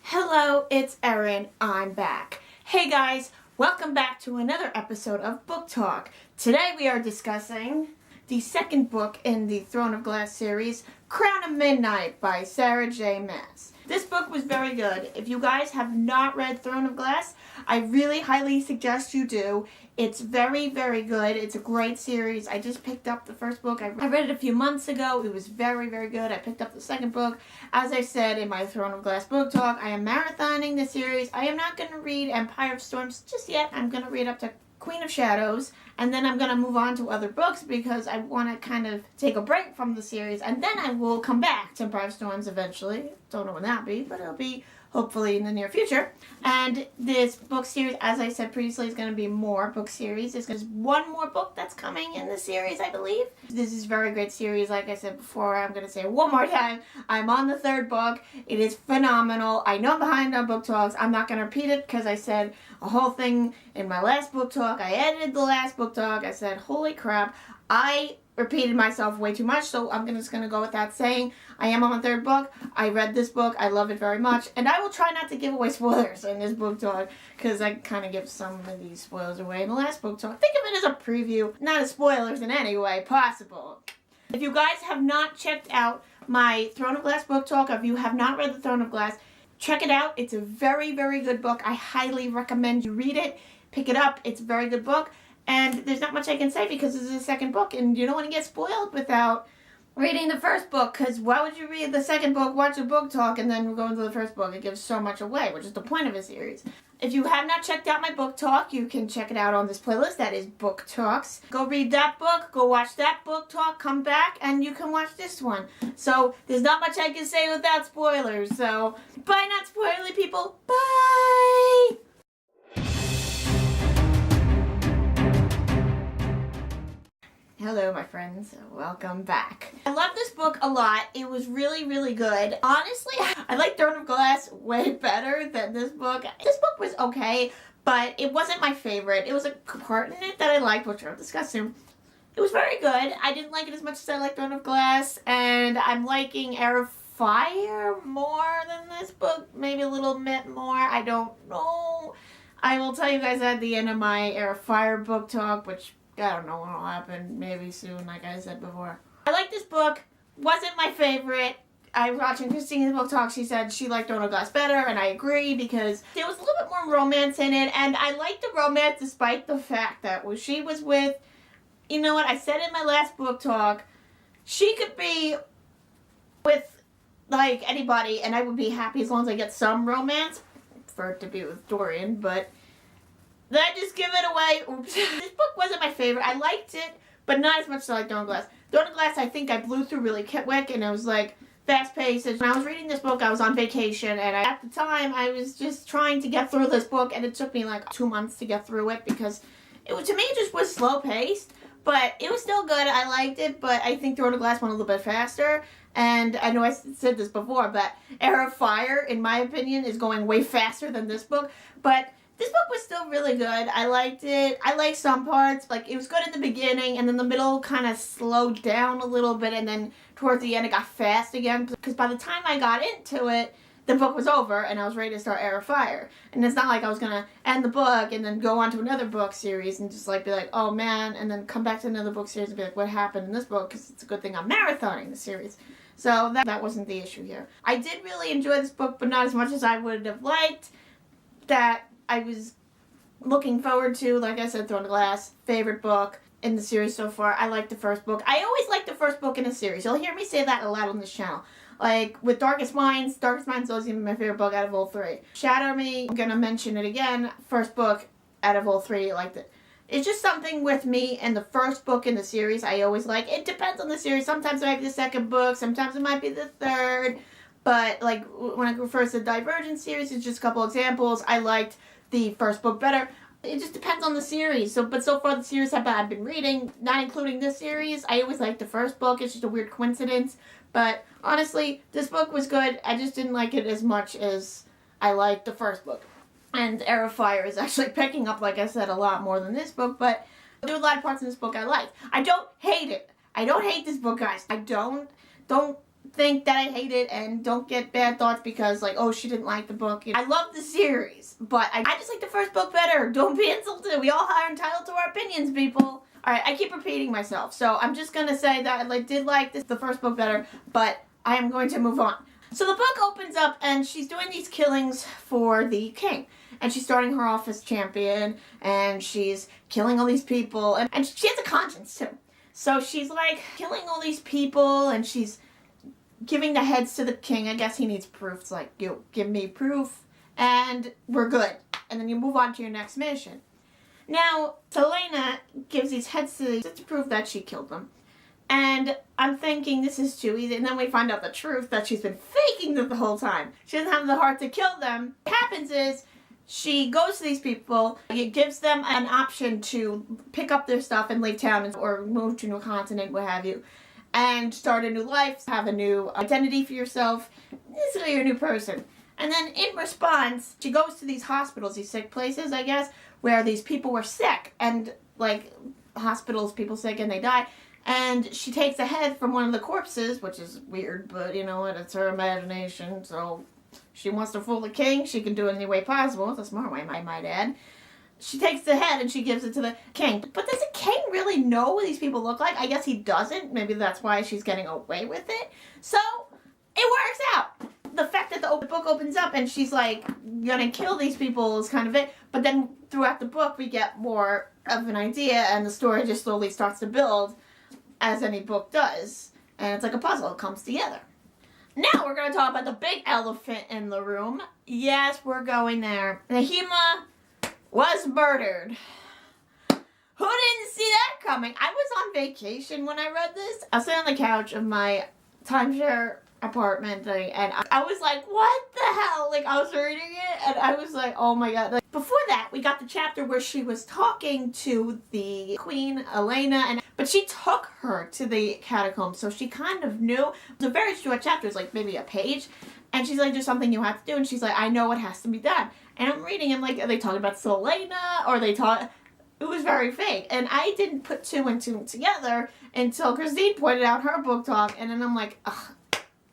Hello, it's Erin. I'm back. Hey guys, welcome back to another episode of Book Talk. Today we are discussing the second book in the Throne of Glass series, Crown of Midnight by Sarah J. Maas. This book was very good. If you guys have not read Throne of Glass, I really highly suggest you do. It's very, very good. It's a great series. I just picked up the first book. I read it a few months ago. It was very, very good. I picked up the second book. As I said in my Throne of Glass book talk, I am marathoning the series. I am not going to read Empire of Storms just yet. I'm going to read up to Queen of Shadows, and then I'm going to move on to other books because I want to kind of take a break from the series, and then I will come back to Empire of Storms eventually. Don't know when that'll be, but it'll be hopefully in the near future. And this book series, as I said previously, is going to be more book series. There's one more book that's coming in the series, I believe. This is a very great series. Like I said before, I'm going to say it one more time. I'm on the third book. It is phenomenal. I know I'm behind on book talks. I'm not going to repeat it because I said a whole thing in my last book talk. I edited the last book talk. I said, holy crap, I repeated myself way too much, so I'm just going to go with that saying. I am on the third book. I read this book. I love it very much. And I will try not to give away spoilers in this book talk because I kind of give some of these spoilers away in the last book talk. Think of it as a preview, not as spoilers in any way possible. If you guys have not checked out my Throne of Glass book talk, or if you have not read the Throne of Glass, check it out. It's a very, very good book. I highly recommend you read it. Pick it up. It's a very good book. And there's not much I can say because this is the second book, and you don't want to get spoiled without reading the first book, because why would you read the second book, watch a book talk, and then go into the first book? It gives so much away, which is the point of a series. If you have not checked out my book talk, you can check it out on this playlist. That is Book Talks. Go read that book, go watch that book talk, come back, and you can watch this one. So there's not much I can say without spoilers. So bye, not spoilerly people. Bye! Hello, my friends. Welcome back. I love this book a lot. It was really, really good. Honestly, I like Throne of Glass way better than this book. This book was okay, but it wasn't my favorite. It was a part in it that I liked, which I'll discuss soon. It was very good. I didn't like it as much as I liked Throne of Glass, and I'm liking Heir of Fire more than this book. Maybe a little bit more. I don't know. I will tell you guys at the end of my Heir of Fire book talk, which I don't know when it'll happen, maybe soon, like I said before. I like this book. Wasn't my favorite. I was watching Christina's book talk. She said she liked Throne of Glass better, and I agree because there was a little bit more romance in it, and I liked the romance despite the fact that she was with, you know what, I said in my last book talk, she could be with, like, anybody, and I would be happy as long as I get some romance. I prefer it to be with Dorian, but did I just give it away? Oops. This book wasn't my favorite. I liked it, but not as much as I liked Throne of Glass. Throne of Glass, I think I blew through really quick, and it was like fast-paced. When I was reading this book, I was on vacation, and at the time, I was just trying to get through this book, and it took me like 2 months to get through it because it was, to me, it just was slow-paced, but it was still good. I liked it, but I think Throne of Glass went a little bit faster. And I know I said this before, but Heir of Fire, in my opinion, is going way faster than this book, but this book was still really good. I liked it. I liked some parts. Like, it was good in the beginning, and then the middle kind of slowed down a little bit, and then towards the end it got fast again. Because by the time I got into it, the book was over, and I was ready to start Heir of Fire. And it's not like I was going to end the book and then go on to another book series and just, like, be like, oh, man, and then come back to another book series and be like, what happened in this book? Because it's a good thing I'm marathoning the series. So that wasn't the issue here. I did really enjoy this book, but not as much as I would have liked. That I was looking forward to, like I said, Throne of Glass, favorite book in the series so far. I like the first book. I always like the first book in a series. You'll hear me say that a lot on this channel. Like, with Darkest Minds is always going to be my favorite book out of all three. Shadow Me, I'm going to mention it again, first book out of all three, I liked it. It's just something with me and the first book in the series I always like. It depends on the series. Sometimes it might be the second book, sometimes it might be the third. But, like, when it refers to the Divergent series, it's just a couple examples. I liked the first book better. It just depends on the series. But so far the series I've been reading, not including this series, I always liked the first book. It's just a weird coincidence. But honestly, this book was good. I just didn't like it as much as I liked the first book. And Heir of Fire is actually picking up, like I said, a lot more than this book. But there were a lot of parts in this book I liked. I don't hate it. I don't hate this book, guys. I don't think that I hate it and don't get bad thoughts because, like, oh, she didn't like the book. I love the series, but I just like the first book better. Don't be insulted. We all are entitled to our opinions, people. Alright, I keep repeating myself, so I'm just gonna say that I did like the first book better, but I am going to move on. So the book opens up and she's doing these killings for the king. And she's starting her off as champion and she's killing all these people. And she has a conscience too. So she's like killing all these people and she's giving the heads to the king. I guess he needs proof. It's like, you give me proof and we're good. And then you move on to your next mission. Now, Celaena gives these heads to prove that she killed them. And I'm thinking this is too easy. And then we find out the truth that she's been faking them the whole time. She doesn't have the heart to kill them. What happens is she goes to these people. It gives them an option to pick up their stuff and leave town or move to a new continent, what have you. And start a new life, have a new identity for yourself. Basically, you're a new person. And then in response, she goes to these hospitals, these sick places, I guess, where these people were sick. And like hospitals, people sick and they die. And she takes a head from one of the corpses, which is weird, but you know what, it's her imagination, so she wants to fool the king, she can do it any way possible. It's a smart way, I might add. She takes the head and she gives it to the king. But does the king really know what these people look like? I guess he doesn't. Maybe that's why she's getting away with it. So, it works out. The fact that the book opens up and she's like, gonna kill these people is kind of it. But then throughout the book, we get more of an idea and the story just slowly starts to build, as any book does. And it's like a puzzle. It comes together. Now we're going to talk about the big elephant in the room. Yes, we're going there. Nahima was murdered. Who didn't see that coming? I was on vacation when I read this. I was sitting on the couch of my timeshare apartment thing, and I was like, what the hell? Like, I was reading it, and I was like, oh my god. Like, before that, we got the chapter where she was talking to the queen, Elena, but she took her to the catacombs, so she kind of knew. It was a very short chapter, it's like maybe a page, and she's like, there's something you have to do, and she's like, I know what has to be done. And I'm reading, and like, are they talking about Celaena, or they talk... It was very fake, and I didn't put two and two together until Christine pointed out her book talk, and then I'm like, ugh.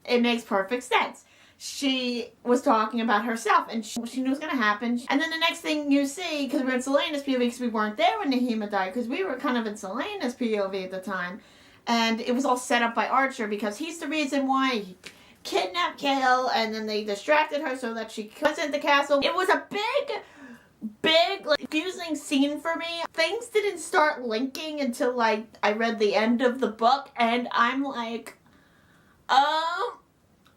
It makes perfect sense. She was talking about herself, and she knew it was going to happen. And then the next thing you see, because we're in Celaena's POV, because we weren't there when Nahima died, because we were kind of in Celaena's POV at the time, and it was all set up by Archer, because he's the reason why he kidnapped Kale, and then they distracted her so that she wasn't the castle. It was a big, like, confusing scene for me. Things didn't start linking until, like, I read the end of the book, and I'm like...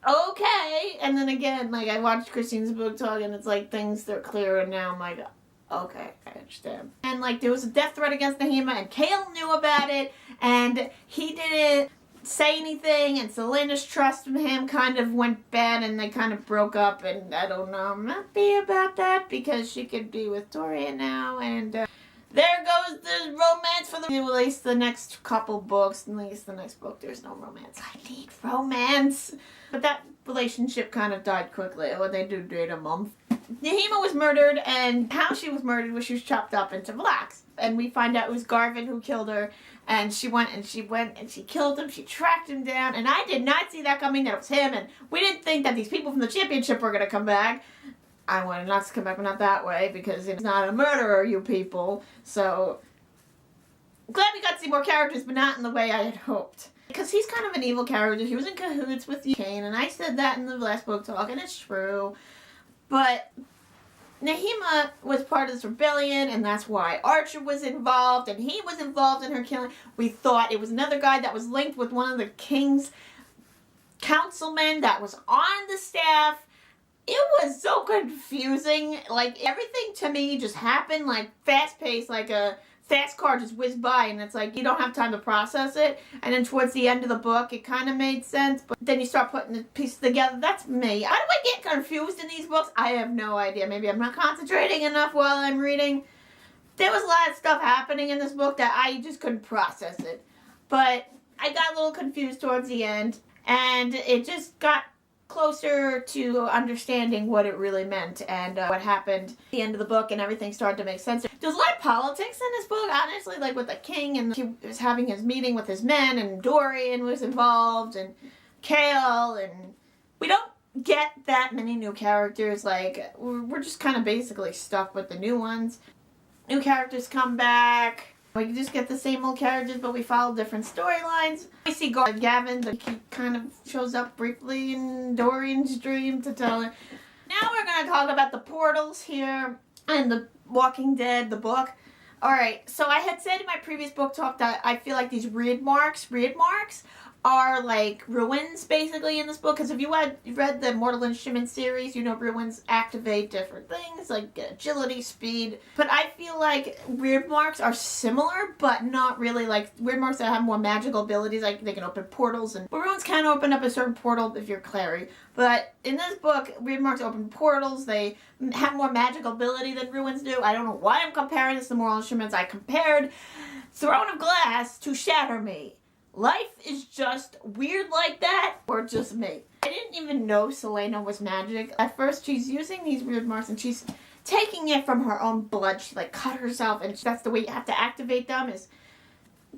okay. And then again, like, I watched Christine's book talk and it's like things they're clear and now I'm like, okay, I understand. And like, there was a death threat against Nahima and Kale knew about it and he didn't say anything and Celaena's trust in him kind of went bad and they kind of broke up and I don't know, I'm happy about that because she could be with Doria now and there goes the romance for at least the next couple books. At least the next book, there's no romance. I need romance. But that relationship kind of died quickly. When they do date a month. Nahima was murdered, and how she was murdered was she was chopped up into blocks. And we find out it was Garvin who killed her. And she went and she killed him. She tracked him down. And I did not see that coming, that it was him. And we didn't think that these people from the championship were going to come back. I wanted not to come back, but not that way, because it's not a murderer, you people. So, glad we got to see more characters, but not in the way I had hoped. Because he's kind of an evil character. He was in cahoots with Kane, and I said that in the last book talk, and it's true. But Nahima was part of this rebellion, and that's why Archer was involved, and he was involved in her killing. We thought it was another guy that was linked with one of the king's councilmen that was on the staff. It was so confusing. Like, everything to me just happened, like, fast-paced, like a fast car just whizzed by, and it's like, you don't have time to process it. And then towards the end of the book, it kind of made sense, but then you start putting the pieces together. That's me. How do I get confused in these books? I have no idea. Maybe I'm not concentrating enough while I'm reading. There was a lot of stuff happening in this book that I just couldn't process it. But I got a little confused towards the end, and it just got closer to understanding what it really meant and what happened at the end of the book, and everything started to make sense. There's a lot of politics in this book, honestly, like with the king, and he was having his meeting with his men, and Dorian was involved, and Kale, and we don't get that many new characters. Like, we're just kind of basically stuck with the new ones. New characters come back. We just get the same old characters, but we follow different storylines. We see Gavin, but he kind of shows up briefly in Dorian's dream to tell her. Now we're going to talk about the portals here and the Walking Dead, the book. Alright, so I had said in my previous book talk that I feel like these read marks are like ruins basically in this book, because if you had read the Mortal Instruments series, you know ruins activate different things like agility, speed, but I feel like weird marks are similar but not really. Like weird marks that have more magical abilities, like they can open portals, and ruins can open up a certain portal if you're Clary, but in this book weird marks open portals. They have more magical ability than ruins do. I don't know why I'm comparing this to Mortal Instruments. I compared Throne of Glass to Shatter Me. Life is just weird like that, or just me. I didn't even know Celaena was magic. At first, she's using these weird marks, and she's taking it from her own blood. She, like, cut herself, and that's the way you have to activate them, is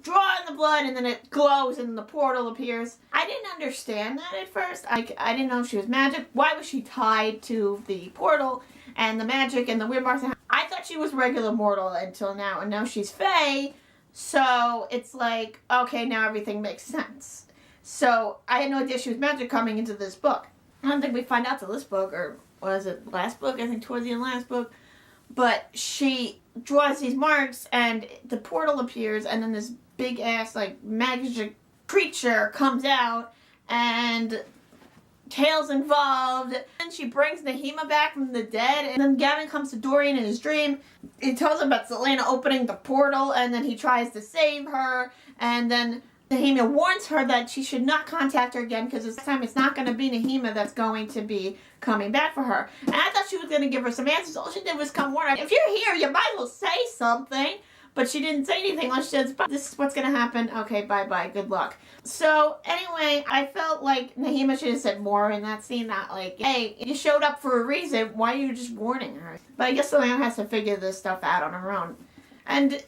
draw in the blood, and then it glows, and the portal appears. I didn't understand that at first. I didn't know she was magic. Why was she tied to the portal and the magic and the weird marks? I thought she was regular mortal until now, and now she's Fae. So it's like, okay, now everything makes sense. So I had no idea she was magic coming into this book. I don't think we find out till this book, or was it last book? I think towards the end of last book. But she draws these marks, and the portal appears, and then this big ass like magic creature comes out, and Kale's involved, and she brings Nahima back from the dead, and then Gavin comes to Dorian in his dream. He tells him about Celaena opening the portal, and then he tries to save her, and then Nahima warns her that she should not contact her again, because this time it's not going to be Nahima that's going to be coming back for her. And I thought she was going to give her some answers. All she did was come warn her. If you're here, you might as well say something. But she didn't say anything. All she said, this is what's going to happen. Okay, bye-bye. Good luck. So, anyway, I felt like Nahima should have said more in that scene. Not like, hey, you showed up for a reason. Why are you just warning her? But I guess Celaena has to figure this stuff out on her own. And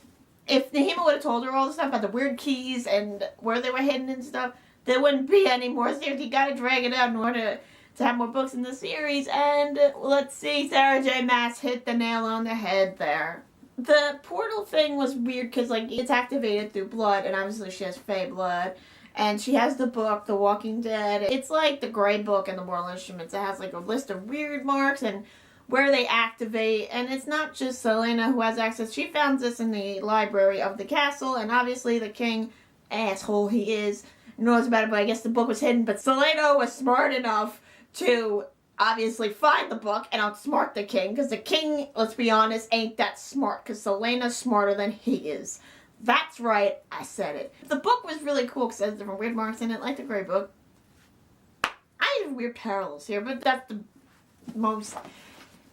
if Nahima would have told her all the stuff about the weird keys and where they were hidden and stuff, there wouldn't be any more series. You gotta drag it out in order to have more books in the series. And let's see, Sarah J. Maas hit the nail on the head there. The portal thing was weird because, like, it's activated through blood, and obviously she has Fae blood. And she has the book, The Walking Dead. It's like the Grey Book and the Mortal Instruments. It has, like, a list of weird marks and where they activate. And it's not just Celaena who has access. She found this in the library of the castle, and obviously the king, asshole he is, knows about it, but I guess the book was hidden. But Celaena was smart enough to obviously find the book and outsmart the king, because the king, let's be honest, ain't that smart, because Celaena's smarter than he is. That's right, I said it. The book was really cool because it has different weird marks in it, like the Grey Book. I have weird parallels here, but that's the most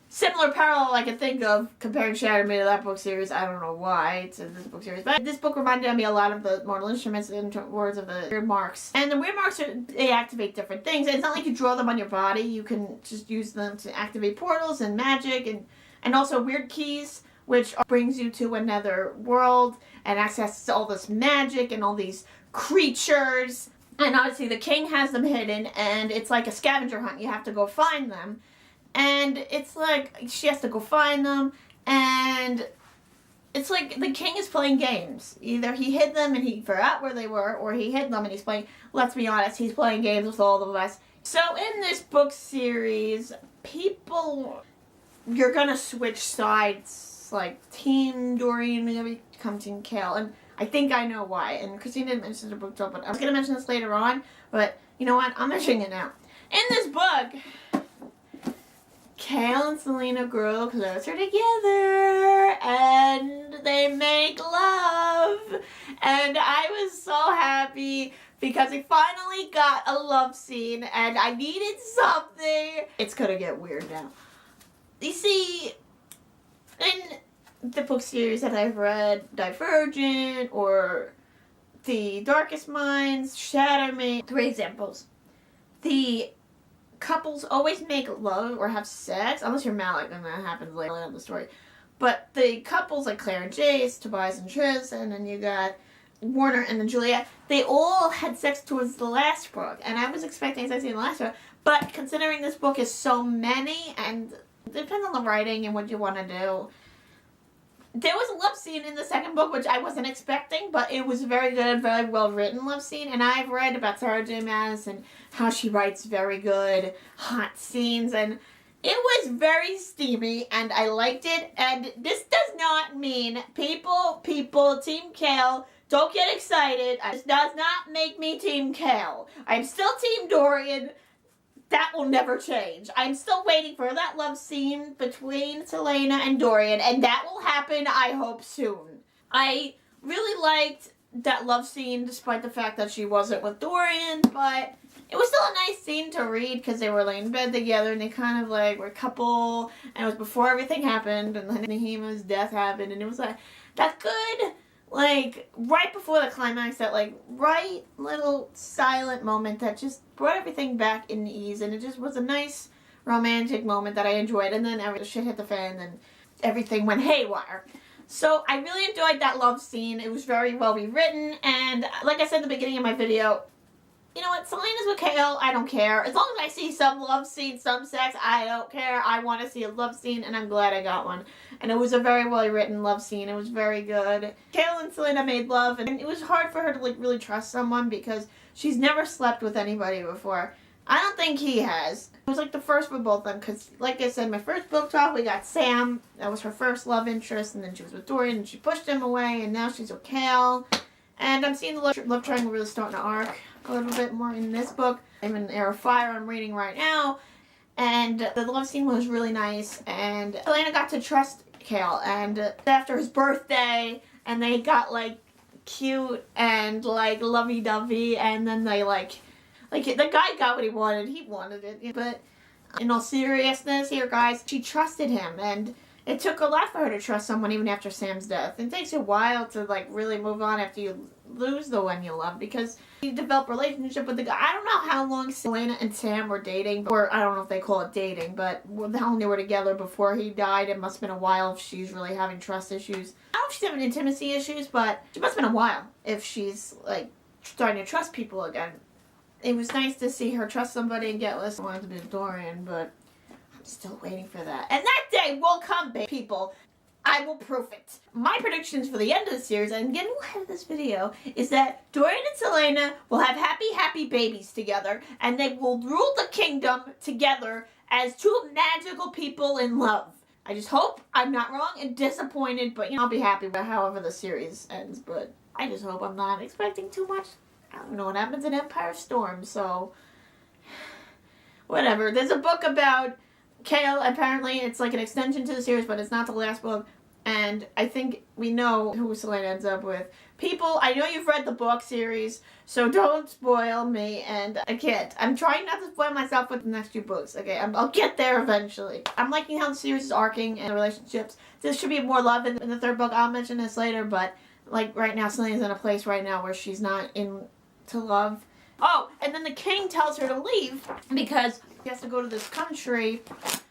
similar parallel I can think of comparing Shatter Me to that book series. I don't know why to this book series, but this book reminded me a lot of the Mortal Instruments in words of the weird marks. And the weird marks, they activate different things. It's not like you draw them on your body. You can just use them to activate portals and magic, and also weird keys, which brings you to another world and access to all this magic and all these creatures. And obviously the king has them hidden, and it's like a scavenger hunt. You have to go find them. And it's like, she has to go find them, and it's like the king is playing games. Either he hid them and he forgot where they were, or he hid them and he's playing, let's be honest, he's playing games with all of us. So in this book series, you're gonna switch sides, like Team Dorian maybe become Team Kale, and I think I know why. And Christine didn't mention the book, but I was gonna mention this later on, but you know what, I'm mentioning it now. In this book, Kale and Celaena grow closer together, and they make love, and I was so happy because we finally got a love scene, and I needed something. It's gonna get weird now. You see, in the book series that I've read, Divergent, or The Darkest Minds, Shatter Me, 3 examples. The couples always make love or have sex, unless you're Malik, and that happens later on in the story. But the couples like Claire and Jace, Tobias and Triss, and then you got Warner and then Juliet, they all had sex towards the last book, and I was expecting sex in the last book, but considering this book is so many, and it depends on the writing and what you want to do. There was a love scene in the second book, which I wasn't expecting, but it was very good, very well written love scene. And I've read about Sarah J. Maas and how she writes very good, hot scenes, and it was very steamy, and I liked it. And this does not mean people, Team Chaol, don't get excited. This does not make me Team Chaol. I'm still Team Dorian. That will never change. I'm still waiting for that love scene between Celaena and Dorian, and that will happen, I hope, soon. I really liked that love scene, despite the fact that she wasn't with Dorian, but it was still a nice scene to read, because they were laying in bed together, and they kind of, like, were a couple, and it was before everything happened, and then Nahima's death happened, and it was, like, that good, like, right before the climax, that, like, right little silent moment that just brought everything back in ease, and it just was a nice romantic moment that I enjoyed, and then the shit hit the fan, and everything went haywire. So I really enjoyed that love scene. It was very well rewritten, and like I said in the beginning of my video, you know what, Celaena's with Chaol, I don't care. As long as I see some love scene, some sex, I don't care. I want to see a love scene, and I'm glad I got one. And it was a very well written love scene. It was very good. Chaol and Celaena made love, and it was hard for her to, like, really trust someone because she's never slept with anybody before. I don't think he has. It was, like, the first for both of them, because, like I said, my first book talk, we got Sam. That was her first love interest, and then she was with Dorian, and she pushed him away, and now she's with Chaol. And I'm seeing the love triangle really starting to arc a little bit more in this book. I'm in Heir of Fire, I'm reading right now. And the love scene was really nice. And Celaena got to trust Chaol. And after his birthday, and they got, like, cute and, like, lovey-dovey. And then they, like, the guy got what he wanted. He wanted it. But in all seriousness here, guys, she trusted him. And it took a lot for her to trust someone even after Sam's death. It takes a while to, like, really move on after you lose the one you love, because you develop a relationship with the guy. I don't know how long Celaena and Sam were dating, or I don't know if they call it dating, but how long they were together before he died. It must have been a while if she's really having trust issues. I don't know if she's having intimacy issues, but it must have been a while if she's, like, starting to trust people again. It was nice to see her trust somebody and get less. I wanted to be Dorian, but still waiting for that. And that day will come, people. I will prove it. My predictions for the end of the series, and getting ahead of this video, is that Dorian and Celaena will have happy babies together, and they will rule the kingdom together as two magical people in love. I just hope I'm not wrong and disappointed, but, you know, I'll be happy with however the series ends, but I just hope I'm not expecting too much. I don't know what happens in Empire Storm, so whatever. There's a book about Chaol, apparently it's like an extension to the series, but it's not the last book. And I think we know who Celaena ends up with. People, I know you've read the book series, so don't spoil me. And I can't. I'm trying not to spoil myself with the next few books. Okay, I'll get there eventually. I'm liking how the series is arcing and the relationships. There should be more love in the third book. I'll mention this later, but like right now, Celaena's in a place right now where she's not into love. Oh, and then the king tells her to leave because he has to go to this country,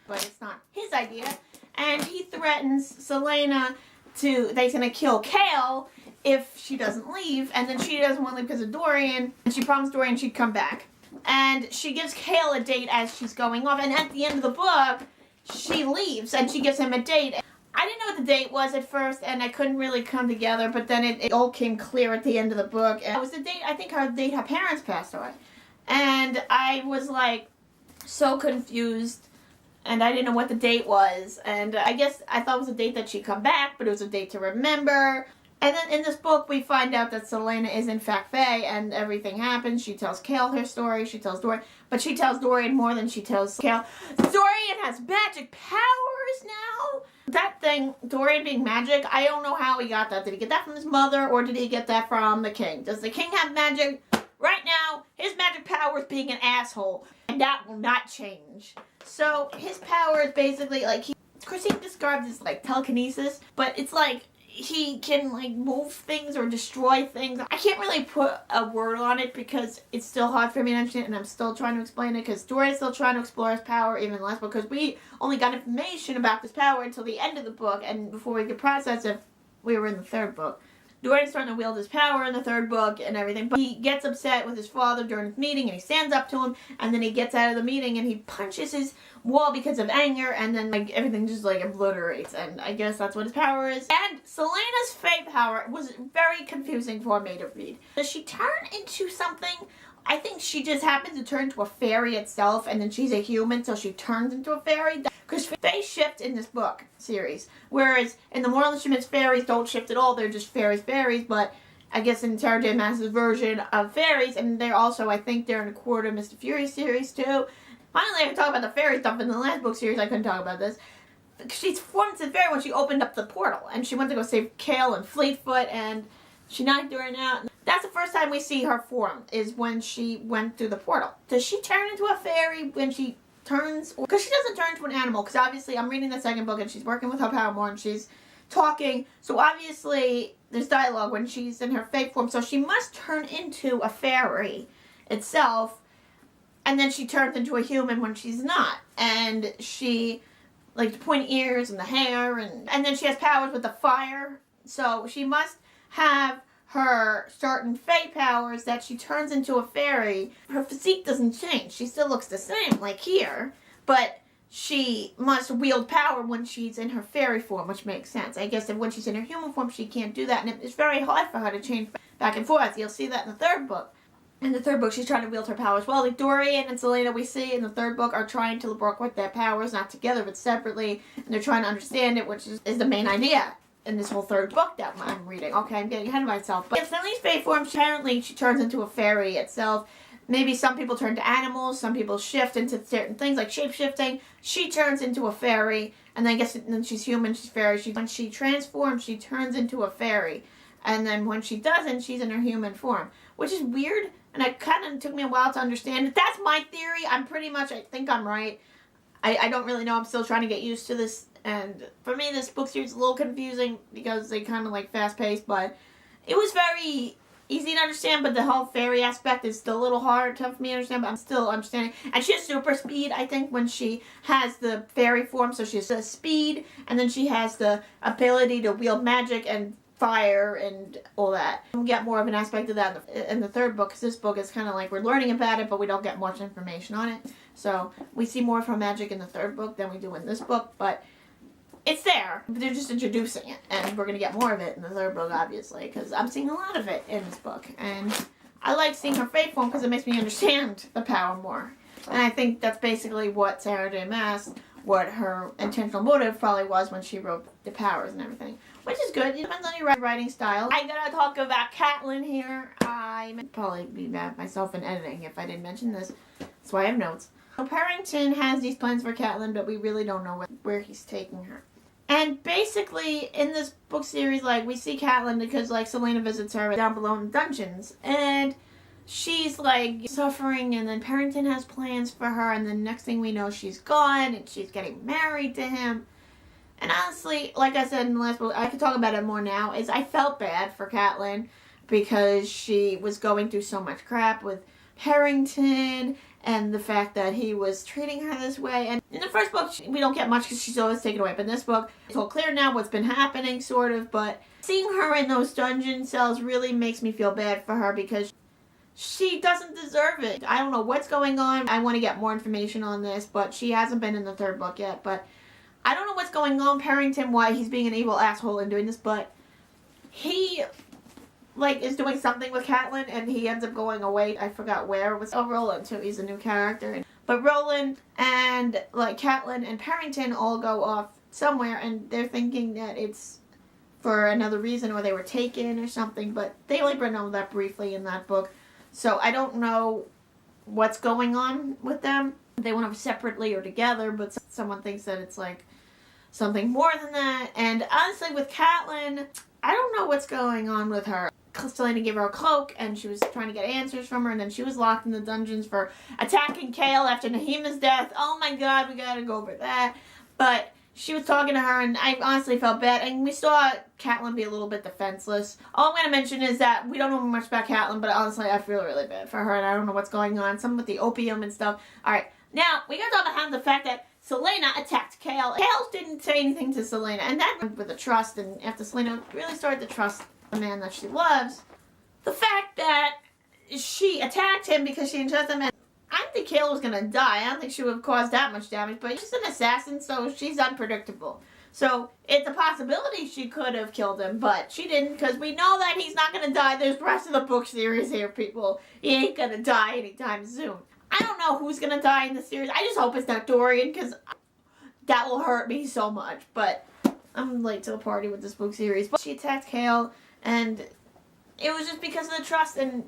but it's not his idea. And he threatens Celaena they're gonna kill Chaol if she doesn't leave, and then she doesn't want to leave because of Dorian, and she promised Dorian she'd come back. And she gives Chaol a date as she's going off, and at the end of the book, she leaves, and she gives him a date. I didn't know what the date was at first, and I couldn't really come together, but then it all came clear at the end of the book. And it was the date, I think her parents passed away. And I was, like, so confused, and I didn't know what the date was. And I guess I thought it was a date that she'd come back, but it was a date to remember. And then in this book, we find out that Celaena is in fact Fae, and everything happens. She tells Chaol her story, she tells Dorian, but she tells Dorian more than she tells Chaol. Dorian has magic powers now! That thing, Dorian being magic, I don't know how he got that. Did he get that from his mother, or did he get that from the king? Does the king have magic? Right now, his magic power is being an asshole, and that will not change. So, his power is basically, like, Christine described as, like, telekinesis, but it's like, he can, like, move things or destroy things. I can't really put a word on it because it's still hard for me to understand, and I'm still trying to explain it, because Dorian's still trying to explore his power even less, because we only got information about this power until the end of the book, and before we could process it, we were in the third book. Dorian's starting to wield his power in the third book and everything, but he gets upset with his father during his meeting, and he stands up to him, and then he gets out of the meeting, and he punches his wall because of anger, and then like everything just like obliterates, and I guess that's what his power is. And Celaena's Fae power was very confusing for me to read. Does she turn into something? I think she just happens to turn into a fairy itself, and then she's a human, so she turns into a fairy. Because Fae shift in this book series, whereas in the Moral Instruments, fairies don't shift at all. They're just fairies, but I guess in Sarah J. Maas's version of fairies, and they're also, I think they're in a Court of Mr. Fury series too. Finally, I can talk about the fairy stuff. In the last book series, I couldn't talk about this. She's formed as a fairy when she opened up the portal, and she went to go save Kale and Fleetfoot, and she knocked Dorian out. That's the first time we see her form, is when she went through the portal. Does she turn into a fairy when she turns? Because she doesn't turn into an animal, because obviously I'm reading the second book and she's working with her power more and she's talking, so obviously there's dialogue when she's in her Fae form, so she must turn into a fairy itself, and then she turns into a human when she's not, and she, like the pointy ears and the hair, and then she has powers with the fire, so she must have her certain Fae powers that she turns into a fairy. Her physique doesn't change. She still looks the same, like here, but she must wield power when she's in her fairy form, which makes sense. I guess that when she's in her human form, she can't do that, and it's very hard for her to change back and forth. You'll see that in the third book. In the third book, she's trying to wield her powers. Well, like Dorian and Celaena, we see in the third book, are trying to work with their powers, not together, but separately, and they're trying to understand it, which is the main idea in this whole third book that I'm reading. Okay, I'm getting ahead of myself. But in Finley's Fae form, apparently she turns into a fairy itself. Maybe some people turn to animals, some people shift into certain things like shape-shifting. She turns into a fairy, and then I guess then she's human, she's fairy. When she transforms, she turns into a fairy. And then when she doesn't, she's in her human form, which is weird, and it kind of took me a while to understand it. That's my theory. I think I'm right. I don't really know. I'm still trying to get used to this. And for me, this book series is a little confusing because they kind of like fast-paced, but it was very easy to understand, but the whole fairy aspect is still a little hard for me to understand, but I'm still understanding. And she has super speed, I think, when she has the fairy form, so she has the speed, and then she has the ability to wield magic and fire and all that. We'll get more of an aspect of that in the third book, because this book is kind of like we're learning about it, but we don't get much information on it. So we see more of her magic in the third book than we do in this book, but it's there. They're just introducing it, and we're going to get more of it in the third book, obviously, because I'm seeing a lot of it in this book. And I like seeing her Fae form because it makes me understand the power more. And I think that's basically what Sarah J. Maas, what her intentional motive probably was when she wrote the powers and everything. Which is good. It depends on your writing style. I gotta talk about Catelyn here. I'd probably be mad at myself in editing if I didn't mention this. That's why I have notes. So Parrington has these plans for Catelyn, but we really don't know where he's taking her. And basically, in this book series, like, we see Catelyn because, like, Celaena visits her down below in the dungeons. And she's, like, suffering, and then Parrington has plans for her, and then next thing we know, she's gone, and she's getting married to him. And honestly, like I said in the last book, I could talk about it more now, is I felt bad for Catelyn because she was going through so much crap with Parrington, and the fact that he was treating her this way. And in the first book, we don't get much because she's always taken away. But in this book, it's all clear now what's been happening, sort of. But seeing her in those dungeon cells really makes me feel bad for her because she doesn't deserve it. I don't know what's going on. I want to get more information on this, but she hasn't been in the third book yet. But I don't know what's going on, Parrington, why he's being an evil asshole and doing this, but he is doing something with Catelyn, and he ends up going away. I forgot where. It was Roland, so he's a new character. But Roland and, Catelyn and Parrington all go off somewhere, and they're thinking that it's for another reason, or they were taken or something, but they only bring on that briefly in that book. So I don't know what's going on with them. They went off separately or together, but someone thinks that it's, something more than that. And honestly, with Catelyn, I don't know what's going on with her. Celaena gave her a cloak, and she was trying to get answers from her, and then she was locked in the dungeons for attacking Kale after Nahima's death. Oh my god, we gotta go over that. But she was talking to her, and I honestly felt bad, and we saw Catelyn be a little bit defenseless. All I'm going to mention is that we don't know much about Catelyn, but honestly, I feel really bad for her, and I don't know what's going on. Some with the opium and stuff. Alright, now, we gotta talk about the fact that Celaena attacked Kale. Kale didn't say anything to Celaena, and that went with the trust, and after Celaena really started to trust the man that she loves. The fact that she attacked him because she didn't trust him, and I don't think Kale was gonna die. I don't think she would have caused that much damage, but she's an assassin, so she's unpredictable. So it's a possibility she could have killed him, but she didn't, because we know that he's not gonna die. There's the rest of the book series here, people. He ain't gonna die anytime soon. I don't know who's gonna die in the series. I just hope it's not Dorian, because that will hurt me so much. But I'm late to the party with this book series. But she attacked Kale, and it was just because of the trust, and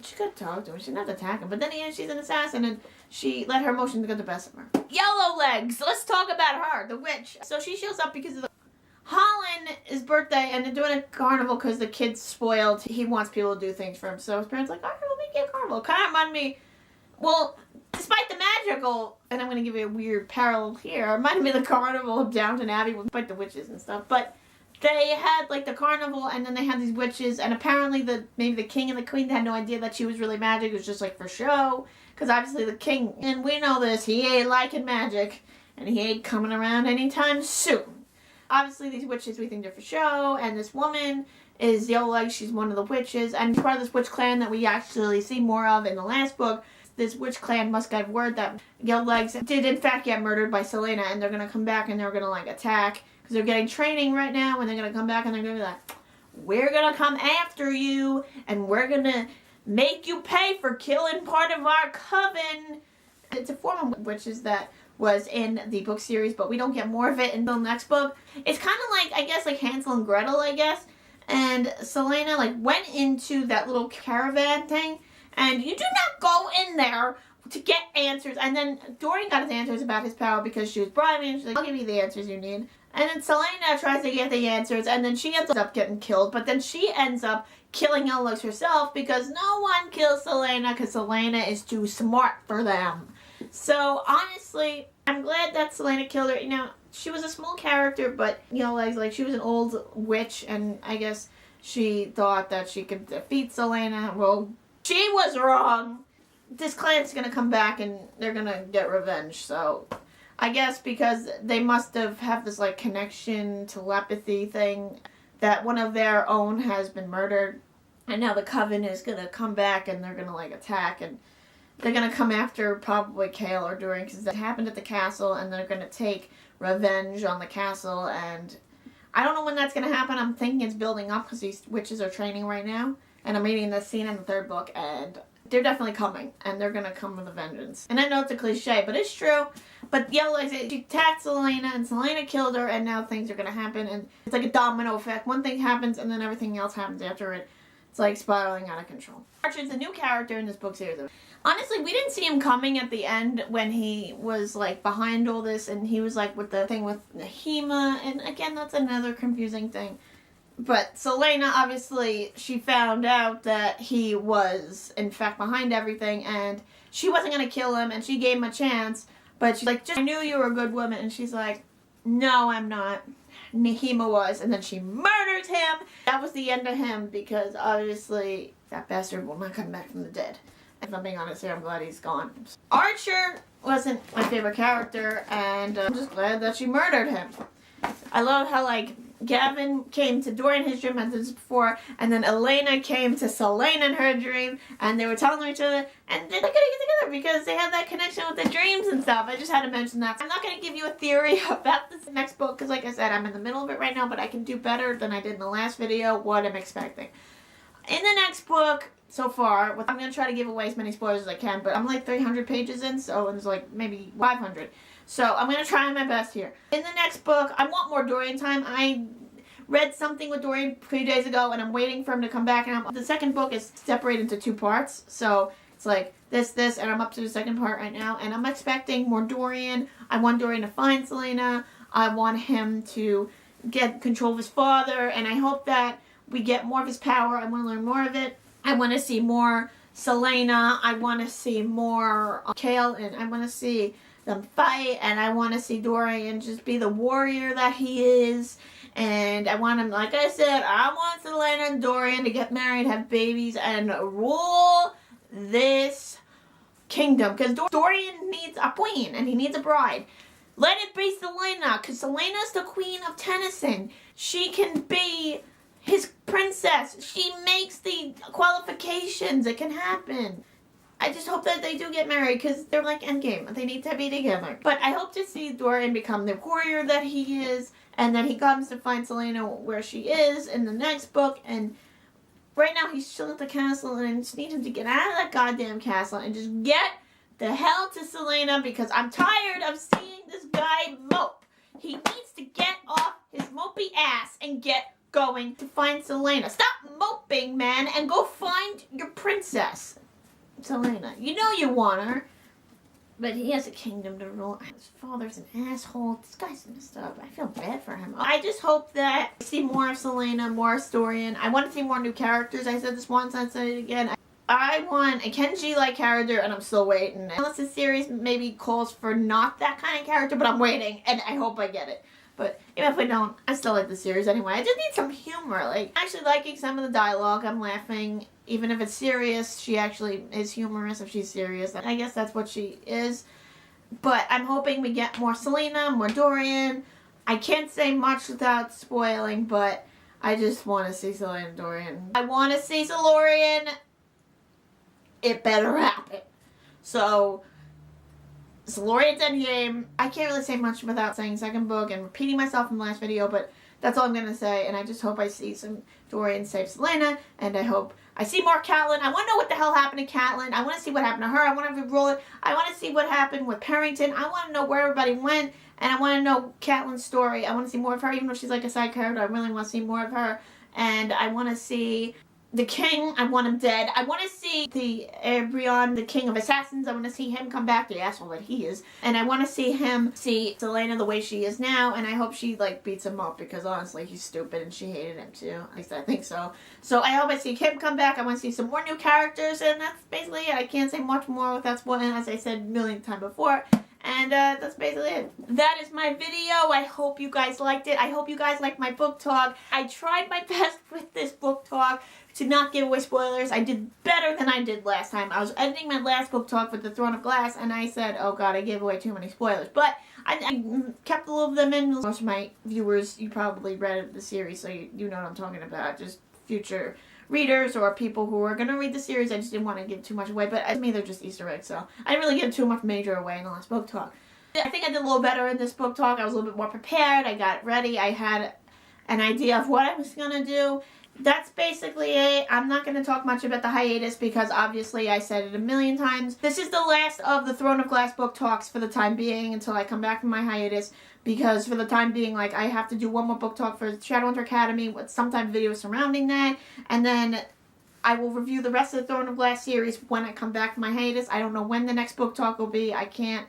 she could talk to him. She didn't have to attack him. But then again, she's an assassin, and she let her emotions get the best of her. Yellowlegs. Let's talk about her, the witch. So she shows up because of the Holland's birthday, and they're doing a carnival because the kid's spoiled. He wants people to do things for him. So his parents are like, all right, we'll make you a carnival. Kind of remind me, well, despite the magical, and I'm going to give you a weird parallel here, it reminded me of the carnival of Downton Abbey with like the witches and stuff. But they had like the carnival, and then they had these witches, and apparently maybe the king and the queen had no idea that she was really magic. It was just like for show, because obviously the king, and we know this, he ain't liking magic, and he ain't coming around anytime soon. Obviously these witches, we think they're for show, and this woman is Yellowlegs. She's one of the witches, and part of this witch clan that we actually see more of in the last book. This witch clan must get word that Yellowlegs did in fact get murdered by Selena, and they're gonna come back and they're gonna like attack, because they're getting training right now, and they're going to come back and they're going to be like, we're going to come after you, and we're going to make you pay for killing part of our coven. It's a form of witches that was in the book series, but we don't get more of it until the next book. It's kind of like, I guess, like Hansel and Gretel, I guess. And Selena, like, went into that little caravan thing, and you do not go in there to get answers. And then Dorian got his answers about his power because she was bribing, and she's like, I'll give you the answers you need. And then Selena tries to get the answers, and then she ends up getting killed. But then she ends up killing Yellowlegs herself, because no one kills Selena, because Selena is too smart for them. So honestly, I'm glad that Selena killed her. You know, she was a small character, but Yellowlegs, like, she was an old witch, and I guess she thought that she could defeat Selena. Well, she was wrong. This clan's gonna come back, and they're gonna get revenge, so I guess because they must have this like connection, telepathy thing, that one of their own has been murdered, and now the coven is gonna come back, and they're gonna like attack, and they're gonna come after probably Kale or Dorian, because that happened at the castle, and they're gonna take revenge on the castle. And I don't know when that's gonna happen. I'm thinking it's building up, because these witches are training right now, and I'm reading this scene in the third book, and they're definitely coming, and they're gonna come with a vengeance. And I know it's a cliche, but it's true. But Yellowlegs, she attacked Selena, and Selena killed her, and now things are gonna happen, and it's like a domino effect. One thing happens, and then everything else happens after it. It's like spiraling out of control. Archer's a new character in this book series. Honestly, we didn't see him coming at the end when he was like behind all this, and he was like with the thing with Nahima, and again, that's another confusing thing. But Selena, obviously, she found out that he was, in fact, behind everything, and she wasn't going to kill him, and she gave him a chance, but she's like, just, I knew you were a good woman, and she's like, no, I'm not. Nahima was, and then she murders him. That was the end of him, because obviously, that bastard will not come back from the dead. If I'm being honest here, I'm glad he's gone. Archer wasn't my favorite character, and I'm just glad that she murdered him. I love how, like, Gavin came to Dorian in his dream, as this before, and then Elena came to Selena in her dream, and they were telling each other, and they're gonna get together because they have that connection with their dreams and stuff. I just had to mention that. I'm not gonna give you a theory about this next book, because like I said, I'm in the middle of it right now, but I can do better than I did in the last video, what I'm expecting. In the next book, so far, I'm gonna try to give away as many spoilers as I can, but I'm like 300 pages in, so it's like maybe 500. So I'm going to try my best here. In the next book, I want more Dorian time. I read something with Dorian a few days ago, and I'm waiting for him to come back. And the second book is separated into 2 parts. So it's like this, and I'm up to the second part right now. And I'm expecting more Dorian. I want Dorian to find Selena. I want him to get control of his father. And I hope that we get more of his power. I want to learn more of it. I want to see more Selena. I want to see more Kale. And I want to see them fight, and I want to see Dorian just be the warrior that he is, and I want him, like I said, I want Selena and Dorian to get married, have babies, and rule this kingdom, because Dorian needs a queen, and he needs a bride. Let it be Selena, because Selena's the queen of Tennyson. She can be his princess. She makes the qualifications. It can happen. I just hope that they do get married because they're like Endgame. They need to be together. But I hope to see Dorian become the warrior that he is, and that he comes to find Celaena where she is in the next book. And right now he's chilling at the castle, and I just need him to get out of that goddamn castle and just get the hell to Celaena, because I'm tired of seeing this guy mope. He needs to get off his mopey ass and get going to find Celaena. Stop moping, man, and go find your princess. Celaena, you know you want her, but he has a kingdom to rule. His father's an asshole. This guy's messed up. I feel bad for him. I just hope that I see more of Celaena, more of Dorian. I want to see more new characters. I said this once, I said it again. I want a Kenji-like character, and I'm still waiting. Unless the series maybe calls for not that kind of character, but I'm waiting, and I hope I get it. But even if I don't, I still like the series anyway. I just need some humor. Like, actually liking some of the dialogue. I'm laughing. Even if it's serious, she actually is humorous if she's serious. I guess that's what she is. But I'm hoping we get more Celaena, more Dorian. I can't say much without spoiling, but I just want to see Celaena and Dorian. I want to see Solorian. It better happen. So, Solorian's Endgame. I can't really say much without saying second book and repeating myself in the last video, but that's all I'm going to say. And I just hope I see some Dorian save Celaena, and I hope I see more Catelyn. I want to know what the hell happened to Catelyn. I want to see what happened to her. I want to roll it. I want to see what happened with Perrington. I want to know where everybody went, and I want to know Catelyn's story. I want to see more of her, even though she's like a side character. I really want to see more of her, and I want to see the king. I want him dead. I want to see the Erbron, the king of assassins. I want to see him come back, the asshole that he is. And I want to see him see Celaena the way she is now. And I hope she, like, beats him up, because honestly, he's stupid and she hated him too. At least I think so. So I hope I see him come back. I want to see some more new characters. And that's basically it. I can't say much more without spoiling, as I said a million times before. And that's basically it. That is my video. I hope you guys liked it. I hope you guys liked my book talk. I tried my best with this book talk to not give away spoilers. I did better than I did last time. I was editing my last book talk with The Throne of Glass, and I said, oh god, I gave away too many spoilers. But I kept a little of them in. Most of my viewers, you probably read the series, so you know what I'm talking about. Just future readers or people who are going to read the series. I just didn't want to give too much away, but to me they're just Easter eggs, so I didn't really give too much major away in the last book talk. I think I did a little better in this book talk. I was a little bit more prepared. I got ready. I had an idea of what I was going to do. That's basically it. I'm not going to talk much about the hiatus because obviously I said it a million times. This is the last of the Throne of Glass book talks for the time being until I come back from my hiatus, because for the time being, like, I have to do one more book talk for Shadowhunter Academy with some type of video surrounding that, and then I will review the rest of the Throne of Glass series when I come back from my hiatus. I don't know when the next book talk will be. I can't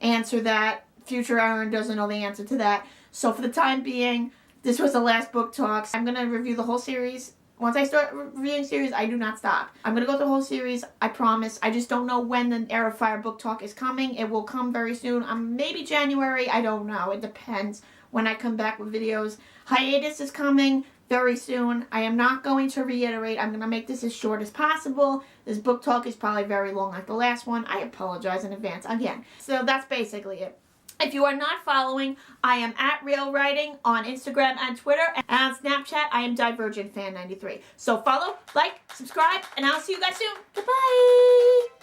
answer that. Future Aaron doesn't know the answer to that. So for the time being, this was the last book talk. I'm going to review the whole series. Once I start reviewing series, I do not stop. I'm going to go through the whole series, I promise. I just don't know when the Heir of Fire book talk is coming. It will come very soon. Maybe January. I don't know. It depends when I come back with videos. Hiatus is coming very soon. I am not going to reiterate. I'm going to make this as short as possible. This book talk is probably very long like the last one. I apologize in advance again. So that's basically it. If you are not following, I am at Real Writing on Instagram and Twitter. And on Snapchat, I am DivergentFan93. So follow, like, subscribe, and I'll see you guys soon. Goodbye!